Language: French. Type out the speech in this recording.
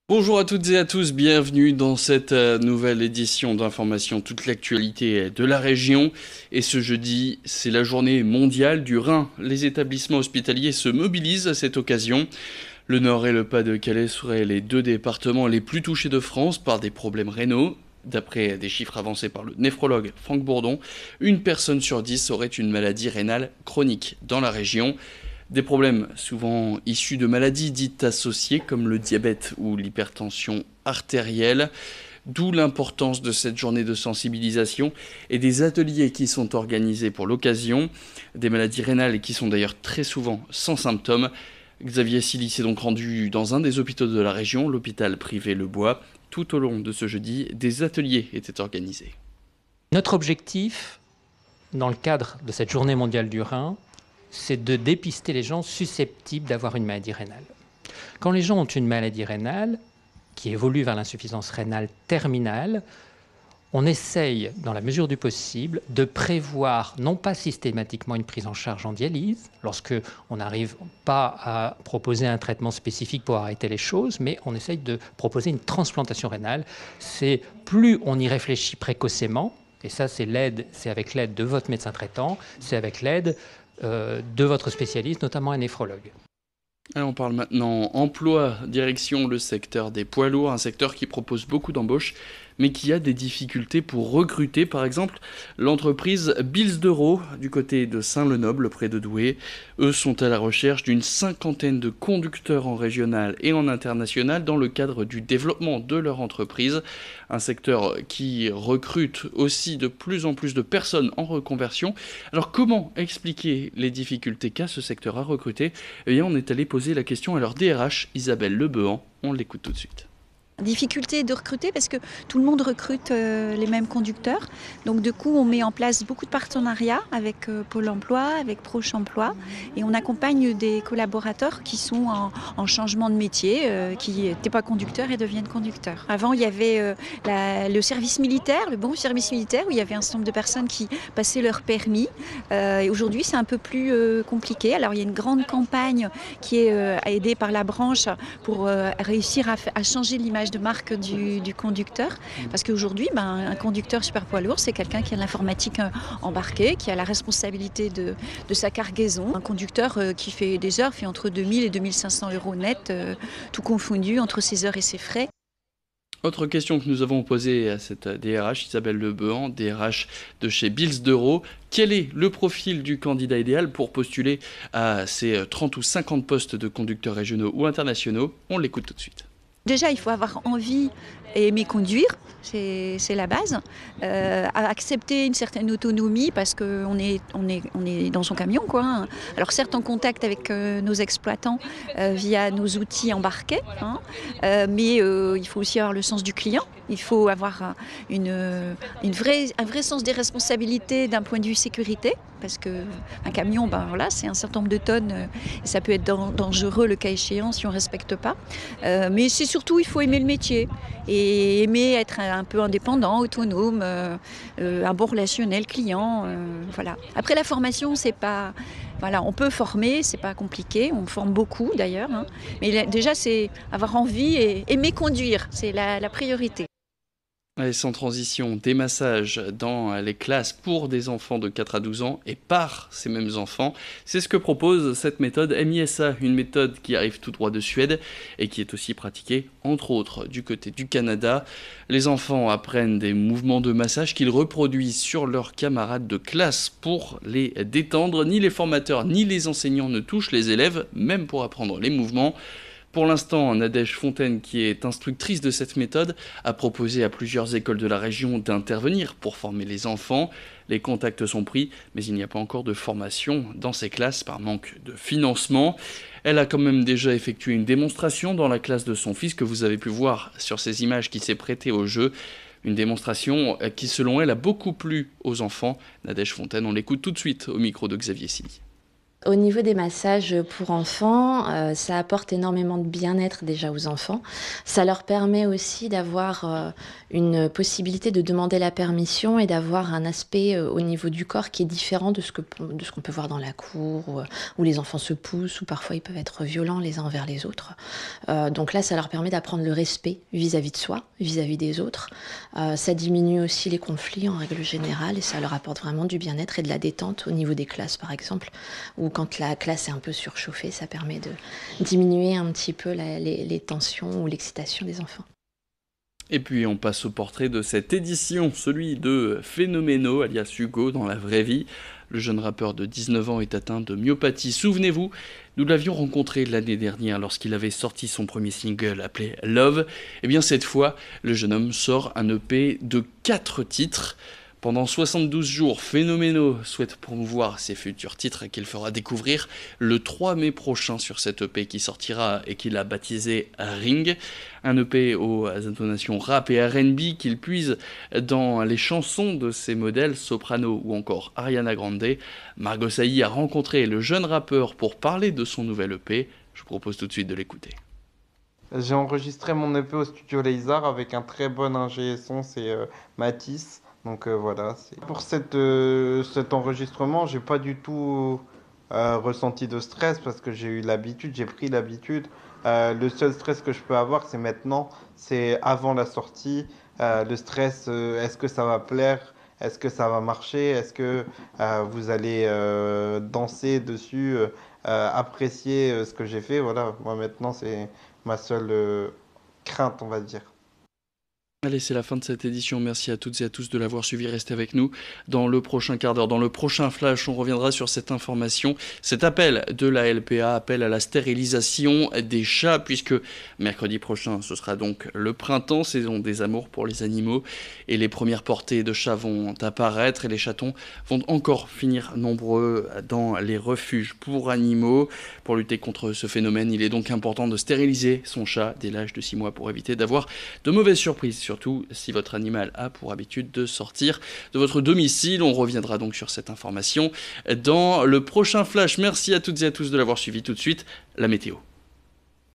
Bonjour à toutes et à tous, bienvenue dans cette nouvelle édition d'Information, toute l'actualité de la région. Et ce jeudi, c'est la journée mondiale du Rhin. Les établissements hospitaliers se mobilisent à cette occasion. Le Nord et le Pas-de-Calais seraient les deux départements les plus touchés de France par des problèmes rénaux. D'après des chiffres avancés par le néphrologue Franck Bourdon, une personne sur 10 aurait une maladie rénale chronique dans la région. Des problèmes souvent issus de maladies dites associées comme le diabète ou l'hypertension artérielle, d'où l'importance de cette journée de sensibilisation et des ateliers qui sont organisés pour l'occasion, des maladies rénales qui sont d'ailleurs très souvent sans symptômes. Xavier Silly s'est donc rendu dans un des hôpitaux de la région, l'hôpital privé Le Bois. Tout au long de ce jeudi, des ateliers étaient organisés. Notre objectif, dans le cadre de cette journée mondiale du Rhin, c'est de dépister les gens susceptibles d'avoir une maladie rénale. Quand les gens ont une maladie rénale qui évolue vers l'insuffisance rénale terminale, on essaye, dans la mesure du possible, de prévoir non pas systématiquement une prise en charge en dialyse, lorsque on n'arrive pas à proposer un traitement spécifique pour arrêter les choses, mais on essaye de proposer une transplantation rénale. C'est plus on y réfléchit précocement, et ça c'est avec l'aide de votre médecin traitant, c'est avec l'aide de votre spécialiste, notamment un néphrologue. Alors on parle maintenant emploi, direction le secteur des poids lourds, un secteur qui propose beaucoup d'embauches, mais qui a des difficultés pour recruter. Par exemple, l'entreprise Bills d'Euro, du côté de Saint-Lenoble, près de Douai. Eux sont à la recherche d'une cinquantaine de conducteurs en régional et en international dans le cadre du développement de leur entreprise. Un secteur qui recrute aussi de plus en plus de personnes en reconversion. Alors comment expliquer les difficultés qu'a ce secteur à recruter ? Eh bien, on est allé poser la question à leur DRH, Isabelle Lebehan. On l'écoute tout de suite. Difficulté de recruter parce que tout le monde recrute les mêmes conducteurs. Donc du coup, on met en place beaucoup de partenariats avec Pôle emploi, avec Proche emploi et on accompagne des collaborateurs qui sont en changement de métier, qui n'étaient pas conducteurs et deviennent conducteurs. Avant, il y avait le service militaire, le bon service militaire, où il y avait un certain nombre de personnes qui passaient leur permis. Et aujourd'hui, c'est un peu plus compliqué. Alors, il y a une grande campagne qui est aidée par la branche pour réussir à changer l'image de marque du conducteur, parce qu'aujourd'hui un conducteur super poids lourd, c'est quelqu'un qui a l'informatique embarquée, qui a la responsabilité de sa cargaison. Un conducteur qui fait des heures fait entre 2000 et 2500 euros net, tout confondu entre ses heures et ses frais. Autre question que nous avons posée à cette DRH, Isabelle Lebehan, DRH de chez Bills d'Euro. Quel est le profil du candidat idéal pour postuler à ces 30 ou 50 postes de conducteurs régionaux ou internationaux ? On l'écoute tout de suite. Déjà, il faut avoir envie et aimer conduire, c'est la base. Accepter une certaine autonomie parce qu'on est dans son camion, quoi. Alors certes en contact avec nos exploitants via nos outils embarqués, mais il faut aussi avoir le sens du client. Il faut avoir un vrai sens des responsabilités d'un point de vue sécurité, parce qu'un camion, c'est un certain nombre de tonnes et ça peut être dangereux le cas échéant si on ne respecte pas. Mais c'est surtout, il faut aimer le métier et aimer être un peu indépendant, autonome, un bon relationnel client. Voilà. Après la formation, c'est pas... Voilà, on peut former, c'est pas compliqué, on forme beaucoup d'ailleurs. Mais déjà, c'est avoir envie et aimer conduire, c'est la priorité. Et sans transition, des massages dans les classes pour des enfants de 4 à 12 ans et par ces mêmes enfants. C'est ce que propose cette méthode MISA, une méthode qui arrive tout droit de Suède et qui est aussi pratiquée, entre autres, du côté du Canada. Les enfants apprennent des mouvements de massage qu'ils reproduisent sur leurs camarades de classe pour les détendre. Ni les formateurs ni les enseignants ne touchent les élèves, même pour apprendre les mouvements. Pour l'instant, Nadège Fontaine, qui est instructrice de cette méthode, a proposé à plusieurs écoles de la région d'intervenir pour former les enfants. Les contacts sont pris, mais il n'y a pas encore de formation dans ces classes par manque de financement. Elle a quand même déjà effectué une démonstration dans la classe de son fils que vous avez pu voir sur ces images qui s'est prêtée au jeu. Une démonstration qui, selon elle, a beaucoup plu aux enfants. Nadège Fontaine, on l'écoute tout de suite au micro de Xavier Silly. Au niveau des massages pour enfants, ça apporte énormément de bien-être déjà aux enfants. Ça leur permet aussi d'avoir une possibilité de demander la permission et d'avoir un aspect au niveau du corps qui est différent de ce qu'on peut voir dans la cour, où les enfants se poussent, où parfois ils peuvent être violents les uns envers les autres. Donc là, ça leur permet d'apprendre le respect vis-à-vis de soi, vis-à-vis des autres. Ça diminue aussi les conflits en règle générale et ça leur apporte vraiment du bien-être et de la détente au niveau des classes par exemple, où quand la classe est un peu surchauffée, ça permet de diminuer un petit peu les tensions ou l'excitation des enfants. Et puis on passe au portrait de cette édition, celui de Phénoméno, alias Hugo, dans la vraie vie. Le jeune rappeur de 19 ans est atteint de myopathie. Souvenez-vous, nous l'avions rencontré l'année dernière lorsqu'il avait sorti son premier single appelé Love. Et bien cette fois, le jeune homme sort un EP de 4 titres. Pendant 72 jours, Phénoméno souhaite promouvoir ses futurs titres qu'il fera découvrir le 3 mai prochain sur cet EP qui sortira et qu'il a baptisé Ring. Un EP aux intonations rap et R&B qu'il puise dans les chansons de ses modèles Soprano ou encore Ariana Grande. Margot Sailly a rencontré le jeune rappeur pour parler de son nouvel EP. Je vous propose tout de suite de l'écouter. J'ai enregistré mon EP au studio Lézard avec un très bon ingé son, c'est Matisse. Donc voilà, pour cet enregistrement, j'ai pas du tout ressenti de stress parce que j'ai eu l'habitude, j'ai pris l'habitude. Le seul stress que je peux avoir, c'est maintenant, c'est avant la sortie. Le stress, est-ce que ça va plaire? Est-ce que ça va marcher? Est-ce que vous allez danser dessus, apprécier ce que j'ai fait? Voilà, moi maintenant, c'est ma seule crainte, on va dire. Allez, c'est la fin de cette édition. Merci à toutes et à tous de l'avoir suivi. Restez avec nous dans le prochain quart d'heure. Dans le prochain flash, on reviendra sur cette information, cet appel de la LPA, appel à la stérilisation des chats, puisque mercredi prochain, ce sera donc le printemps, saison des amours pour les animaux, et les premières portées de chats vont apparaître, et les chatons vont encore finir nombreux dans les refuges pour animaux. Pour lutter contre ce phénomène, il est donc important de stériliser son chat dès l'âge de 6 mois pour éviter d'avoir de mauvaises surprises. Surtout si votre animal a pour habitude de sortir de votre domicile. On reviendra donc sur cette information dans le prochain flash. Merci à toutes et à tous de l'avoir suivi. Tout de suite, la météo.